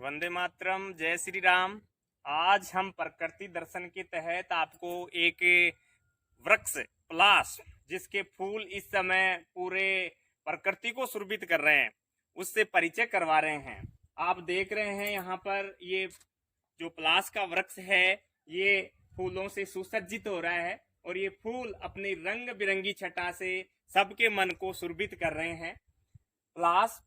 वंदे मातरम, जय श्री राम। आज हम प्रकृति दर्शन के तहत आपको एक वृक्ष पलाश, जिसके फूल इस समय पूरे प्रकृति को सुरभित कर रहे हैं, उससे परिचय करवा रहे हैं। आप देख रहे हैं यहाँ पर ये जो पलाश का वृक्ष है, ये फूलों से सुसज्जित हो रहा है और ये फूल अपनी रंग बिरंगी छटा से सबके मन को सुरभित कर रहे हैं। पलाश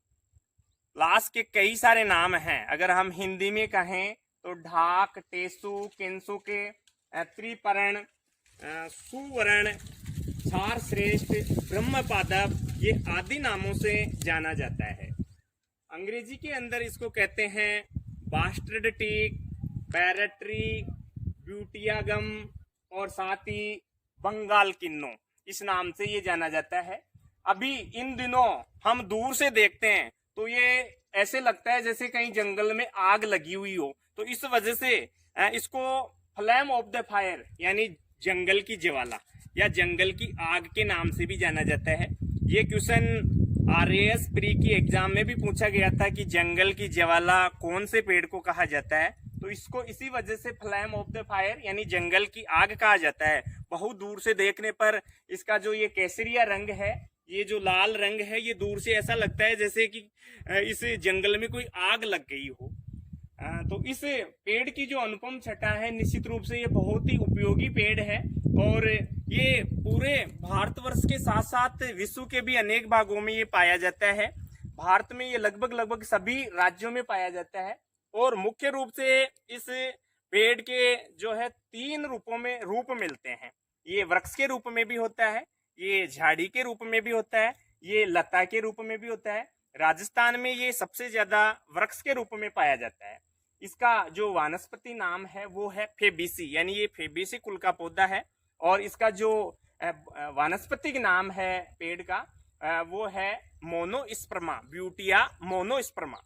पलाश के कई सारे नाम हैं। अगर हम हिंदी में कहें तो ढाक, टेसु, केंसु के, त्रिपर्ण, सुवर्ण, क्षार श्रेष्ठ, ब्रह्म पादप, ये आदि नामों से जाना जाता है। अंग्रेजी के अंदर इसको कहते हैं bastard teak, parrot tree, butea gum और साथ ही बंगाल किन्नो, इस नाम से ये जाना जाता है। अभी इन दिनों हम दूर से देखते हैं तो ये ऐसे लगता है जैसे कहीं जंगल में आग लगी हुई हो, तो इस वजह से इसको फ्लेम ऑफ द फायर यानी जंगल की ज्वाला या जंगल की आग के नाम से भी जाना जाता है। ये क्वेश्चन आरएएस प्री की एग्जाम में भी पूछा गया था कि जंगल की ज्वाला कौन से पेड़ को कहा जाता है, तो इसको इसी वजह से फ्लेम ऑफ द फायर यानी जंगल की आग कहा जाता है। बहुत दूर से देखने पर इसका जो ये केसरिया रंग है, ये जो लाल रंग है, ये दूर से ऐसा लगता है जैसे कि इस जंगल में कोई आग लग गई हो। तो इस पेड़ की जो अनुपम छटा है, निश्चित रूप से ये बहुत ही उपयोगी पेड़ है और ये पूरे भारतवर्ष के साथ साथ विश्व के भी अनेक भागों में ये पाया जाता है। भारत में ये लगभग सभी राज्यों में पाया जाता है और मुख्य रूप से इस पेड़ के जो है 3 रूप मिलते हैं। ये वृक्ष के रूप में भी होता है, ये झाड़ी के रूप में भी होता है, ये लता के रूप में भी होता है। राजस्थान में ये सबसे ज्यादा वृक्ष के रूप में पाया जाता है। इसका जो वानस्पति नाम है वो है फेबीसी, यानी ये फेबीसी कुल का पौधा है और इसका जो वानस्पतिक नाम है पेड़ का वो है मोनोस्पर्मा, ब्यूटिया मोनोस्पर्मा।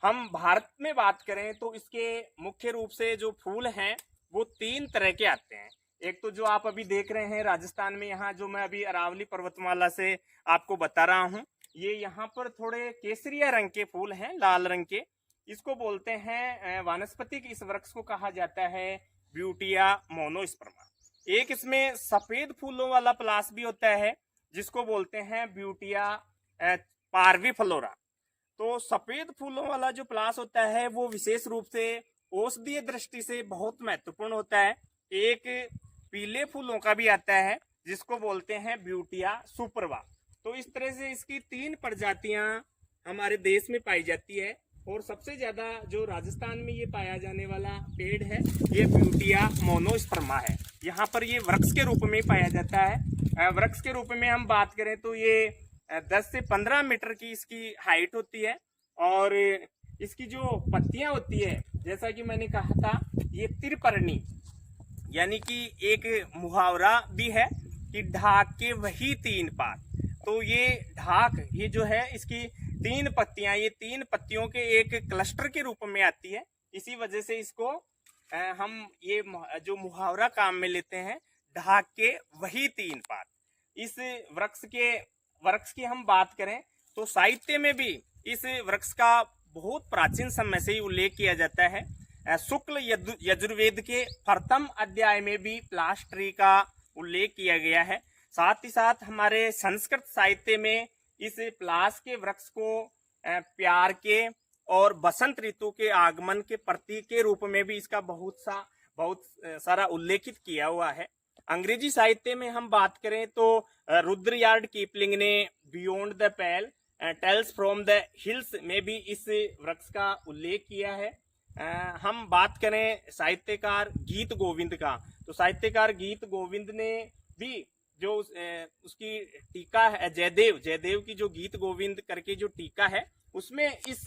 हम भारत में बात करें तो इसके मुख्य रूप से जो फूल हैं वो 3 तरह के आते हैं। एक तो जो आप अभी देख रहे हैं राजस्थान में, यहाँ जो मैं अभी अरावली पर्वतमाला से आपको बता रहा हूँ, ये यहाँ पर थोड़े केसरिया रंग के फूल हैं, लाल रंग के। इसको बोलते हैं वानस्पतिक, इस वृक्ष को कहा जाता है ब्यूटिया मोनोस्पर्मा। एक इसमें सफेद फूलों वाला पलाश भी होता है जिसको बोलते हैं ब्यूटिया पार्विफ्लोरा। तो सफेद फूलों वाला जो पलाश होता है वो विशेष रूप से औषधीय दृष्टि से बहुत महत्वपूर्ण होता है। एक पीले फूलों का भी आता है जिसको बोलते हैं ब्यूटिया सुपरवा। तो इस तरह से इसकी 3 प्रजातियां हमारे देश में पाई जाती है और सबसे ज्यादा जो राजस्थान में ये पाया जाने वाला पेड़ है ये ब्यूटिया मोनोस्पर्मा है। यहाँ पर ये वृक्ष के रूप में पाया जाता है। वृक्ष के रूप में हम बात करें तो ये 10 से 15 मीटर की इसकी हाइट होती है और इसकी जो पत्तियां होती है, जैसा कि मैंने कहा था, ये त्रिपर्णी, यानी कि एक मुहावरा भी है कि ढाक के वही 3 पात। तो ये ढाक, ये जो है इसकी 3 पत्तियां, ये 3 पत्तियों के एक क्लस्टर के रूप में आती है। इसी वजह से इसको हम ये जो मुहावरा काम में लेते हैं, ढाक के वही 3 पात। इस वृक्ष की हम बात करें तो साहित्य में भी इस वृक्ष का बहुत प्राचीन समय से ही उल्लेख किया जाता है। शुक्ल यजुर्वेद के प्रथम अध्याय में भी पलाश ट्री का उल्लेख किया गया है। साथ ही साथ हमारे संस्कृत साहित्य में इस पलाश के वृक्ष को प्यार के और बसंत ऋतु के आगमन के प्रतीक के रूप में भी इसका बहुत सारा उल्लेखित किया हुआ है। अंग्रेजी साहित्य में हम बात करें तो रुद्रयार्ड कीपलिंग ने beyond the pale tales from the hills में भी इस वृक्ष का उल्लेख किया है। हम बात करें साहित्यकार गीत गोविंद का, तो साहित्यकार गीत गोविंद ने भी जो उसकी टीका है जयदेव की जो गीत गोविंद करके जो टीका है, उसमें इस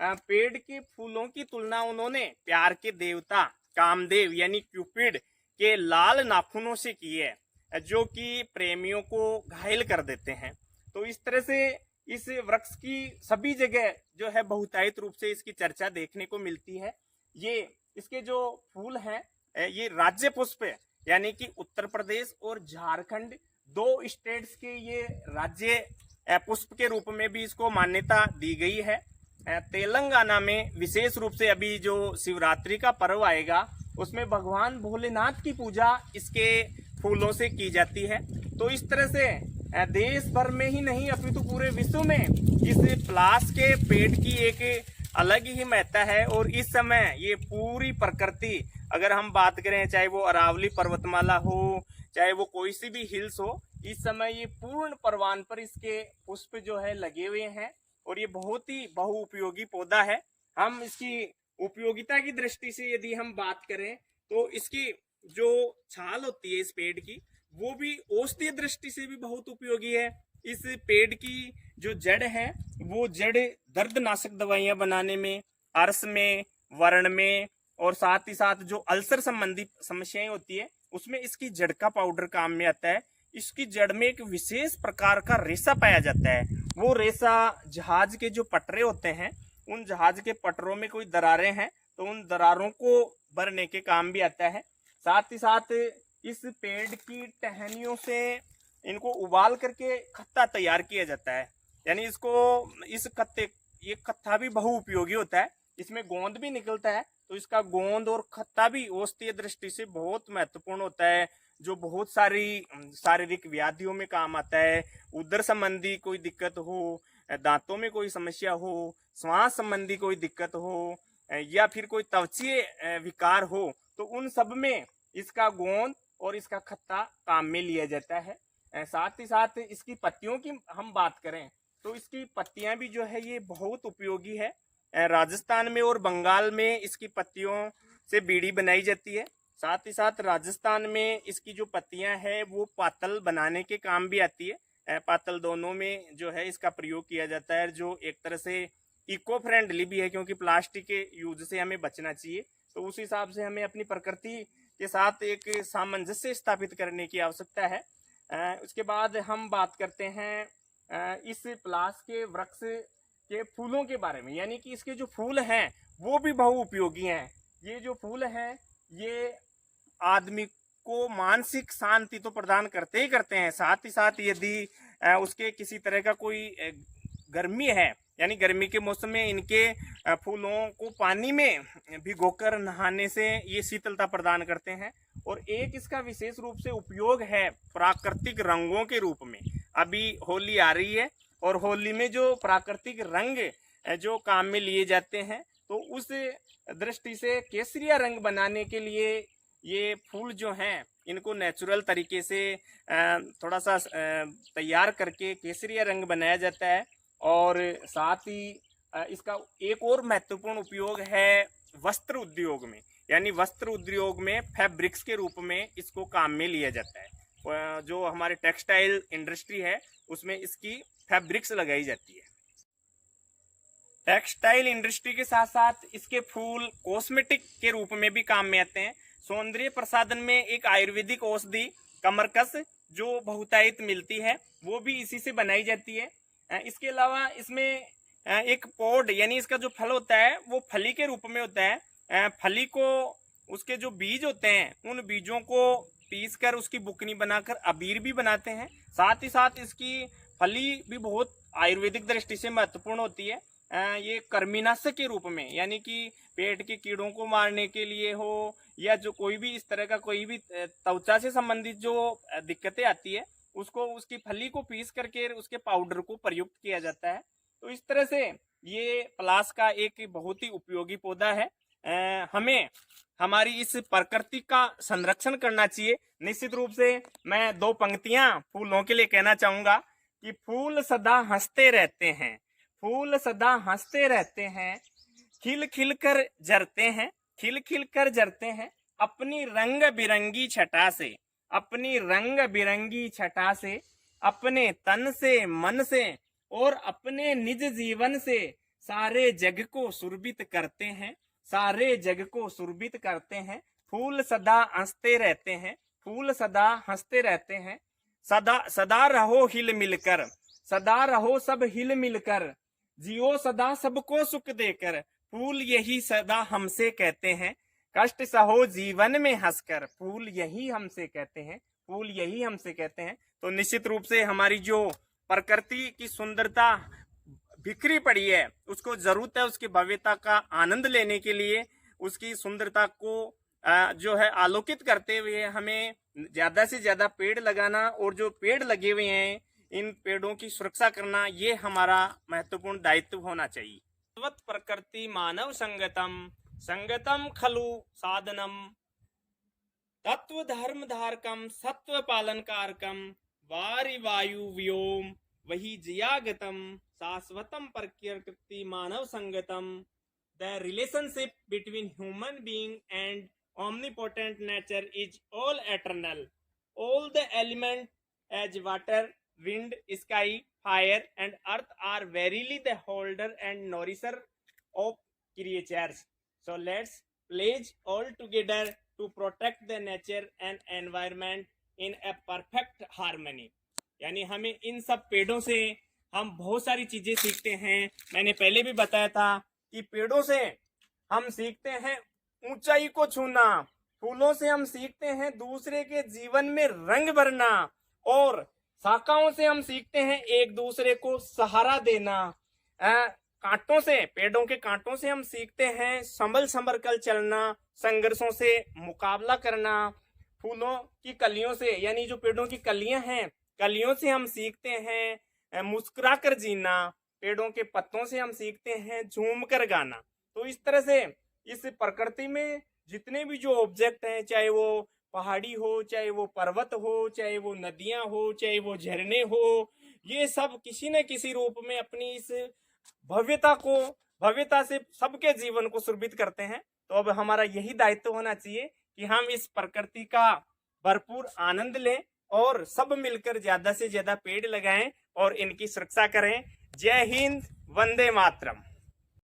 पेड़ के फूलों की तुलना उन्होंने प्यार के देवता कामदेव यानी क्यूपिड के लाल नाखूनों से की है, जो कि प्रेमियों को घायल कर देते हैं। तो इस तरह से इस वृक्ष की सभी जगह जो है बहुतायत रूप से इसकी चर्चा देखने को मिलती है। ये इसके जो फूल हैं ये राज्य पुष्प है, यानी कि उत्तर प्रदेश और झारखंड 2 स्टेट्स के ये राज्य पुष्प के रूप में भी इसको मान्यता दी गई है। तेलंगाना में विशेष रूप से अभी जो शिवरात्रि का पर्व आएगा उसमें भगवान भोलेनाथ की पूजा इसके फूलों से की जाती है। तो इस तरह से देश भर में ही नहीं अपितु पूरे विश्व में इस पलाश के पेड़ की एक अलग ही महत्ता है। और इस समय ये पूरी प्रकृति, अगर हम बात करें चाहे वो अरावली पर्वतमाला हो, चाहे वो कोई सी भी हिल्स हो, इस समय ये पूर्ण परवान पर इसके पुष्प जो है लगे हुए हैं। और ये बहुत ही बहुउपयोगी पौधा है। हम इसकी उपयोगिता की दृष्टि से यदि हम बात करें तो इसकी जो छाल होती है इस पेड़ की, वो भी औषधीय दृष्टि से भी बहुत उपयोगी है। इस पेड़ की जो जड़ है वो जड़ दर्दनाशक दवाइयां बनाने में, अर्श में, वर्ण में, और साथ ही साथ जो अल्सर संबंधी समस्याएं होती है उसमें इसकी जड़ का पाउडर काम में आता है। इसकी जड़ में एक विशेष प्रकार का रेशा पाया जाता है। वो रेशा जहाज के जो पटरे होते हैं, उन जहाज के पटरों में कोई दरारें हैं तो उन दरारों को भरने के काम भी आता है। साथ ही साथ इस पेड़ की टहनियों से इनको उबाल करके खत्ता तैयार किया जाता है। यानी इस खत्ते, ये खत्ता भी बहुउपयोगी होता है। इसमें गोंद भी निकलता है, तो इसका गोंद और खत्ता भी औषधीय दृष्टि से बहुत महत्वपूर्ण होता है, जो बहुत सारी शारीरिक व्याधियों में काम आता है। उदर संबंधी कोई दिक्कत हो, दांतों में कोई समस्या हो, श्वास संबंधी कोई दिक्कत हो, या फिर कोई त्वचीय विकार हो, तो उन सब में इसका गोंद और इसका खत्ता काम में लिया जाता है। साथ ही साथ इसकी पत्तियों की हम बात करें तो इसकी पत्तियां भी जो है ये बहुत उपयोगी है। राजस्थान में और बंगाल में इसकी पत्तियों से बीड़ी बनाई जाती है। साथ ही साथ राजस्थान में इसकी जो पत्तियां हैं वो पातल बनाने के काम भी आती है। पातल दोनों में जो है इसका प्रयोग किया जाता है, जो एक तरह से इको फ्रेंडली भी है, क्योंकि प्लास्टिक के यूज से हमें बचना चाहिए। तो उस हिसाब से हमें अपनी प्रकृति के साथ एक सामंजस्य स्थापित करने की आवश्यकता है। उसके बाद हम बात करते हैं इस पलाश के वृक्ष के फूलों के बारे में, यानी कि इसके जो फूल हैं वो भी बहुउपयोगी हैं। ये जो फूल हैं ये आदमी को मानसिक शांति तो प्रदान करते ही करते हैं। साथ ही साथ यदि उसके किसी तरह का कोई गर्मी है, यानी गर्मी के मौसम में इनके फूलों को पानी में भिगोकर नहाने से ये शीतलता प्रदान करते हैं। और एक इसका विशेष रूप से उपयोग है प्राकृतिक रंगों के रूप में। अभी होली आ रही है और होली में जो प्राकृतिक रंग जो काम में लिए जाते हैं, तो उस दृष्टि से केसरिया रंग बनाने के लिए ये फूल जो हैं इनको नेचुरल तरीके से थोड़ा सा तैयार करके केसरिया रंग बनाया जाता है। और साथ ही इसका एक और महत्वपूर्ण उपयोग है वस्त्र उद्योग में, यानी वस्त्र उद्योग में फैब्रिक्स के रूप में इसको काम में लिया जाता है। जो हमारे टेक्सटाइल इंडस्ट्री है उसमें इसकी फैब्रिक्स लगाई जाती है। टेक्सटाइल इंडस्ट्री के साथ साथ इसके फूल कॉस्मेटिक के रूप में भी काम में आते हैं। सौंदर्य प्रसाधन में एक आयुर्वेदिक औषधि कमरकस जो बहुतायत मिलती है वो भी इसी से बनाई जाती है। इसके अलावा इसमें एक पॉड, यानी इसका जो फल होता है वो फली के रूप में होता है। फली को, उसके जो बीज होते हैं उन बीजों को पीस कर उसकी बुकनी बनाकर अबीर भी बनाते हैं। साथ ही साथ इसकी फली भी बहुत आयुर्वेदिक दृष्टि से महत्वपूर्ण होती है। ये कर्मीनाशक के रूप में, यानी कि पेट के कीड़ों को मारने के लिए हो, या जो कोई भी इस तरह का कोई भी त्वचा से संबंधित जो दिक्कतें आती है उसको, उसकी फली को पीस करके उसके पाउडर को प्रयुक्त किया जाता है। तो इस तरह से ये पलाश का एक बहुत ही उपयोगी पौधा है। हमें हमारी इस प्रकृति का संरक्षण करना चाहिए। निश्चित रूप से मैं दो पंक्तियां फूलों के लिए कहना चाहूंगा कि फूल सदा हंसते रहते हैं, फूल सदा हंसते रहते हैं, खिल खिल कर जरते हैं, खिल खिल कर जरते हैं, अपनी रंग बिरंगी छटा से, अपनी रंग बिरंगी छटा से, अपने तन से, मन से और अपने निज जीवन से सारे जग को सुरभित करते हैं, सारे जग को सुरभित करते हैं। फूल सदा हंसते रहते हैं, फूल सदा हंसते रहते हैं, सदा सदा रहो हिल मिलकर, सदा रहो सब हिल मिलकर, जियो सदा सबको सुख देकर, फूल यही सदा हमसे कहते हैं, कष्ट सहो जीवन में हंसकर, फूल यही हमसे कहते हैं, फूल यही हमसे कहते हैं। तो निश्चित रूप से हमारी जो प्रकृति की सुंदरता बिखरी पड़ी है, उसको जरूरत है उसकी भव्यता का आनंद लेने के लिए, उसकी सुंदरता को जो है आलोकित करते हुए हमें ज्यादा से ज्यादा पेड़ लगाना, और जो पेड़ लगे हुए हैं इन पेड़ों की सुरक्षा करना, ये हमारा महत्वपूर्ण दायित्व होना चाहिए। सर्वत प्रकृति मानव संगतम, संगतम खलु साधनम, तत्व धर्म धारकम, सत्व पालन कारकम, वारि वायु व्योम वही जियागतम, शाश्वतम प्रकृति मानव Sangtam. The relationship between human being and omnipotent nature is all eternal. All the elements as water, wind, sky, fire and earth are verily the holder and nourisher of creatures. So let's pledge all together to protect the nature and environment in a perfect harmony. यानी हमें इन सब पेड़ों से हम बहुत सारी चीजें सीखते हैं। मैंने पहले भी बताया था कि पेड़ों से हम सीखते हैं ऊंचाई को छूना, फूलों से हम सीखते हैं दूसरे के जीवन में रंग भरना, और शाखाओं से हम सीखते हैं एक दूसरे को सहारा देना। कांटों से, पेड़ों के कांटों से हम सीखते हैं संभल संभल कर चलना, संघर्षों से मुकाबला करना। फूलों की कलियों से, यानी जो पेड़ों की कलियां हैं, कलियों से हम सीखते हैं मुस्कुरा कर जीना। पेड़ों के पत्तों से हम सीखते हैं झूम कर गाना। तो इस तरह से इस प्रकृति में जितने भी जो ऑब्जेक्ट हैं, चाहे वो पहाड़ी हो, चाहे वो पर्वत हो, चाहे वो नदियां हो, चाहे वो झरने हो, ये सब किसी न किसी रूप में अपनी इस भव्यता से सबके जीवन को सुरभित करते हैं। तो अब हमारा यही दायित्व होना चाहिए कि हम इस प्रकृति का भरपूर आनंद लें और सब मिलकर ज्यादा से ज्यादा पेड़ लगाएं और इनकी सुरक्षा करें। जय हिंद, वंदे मातरम।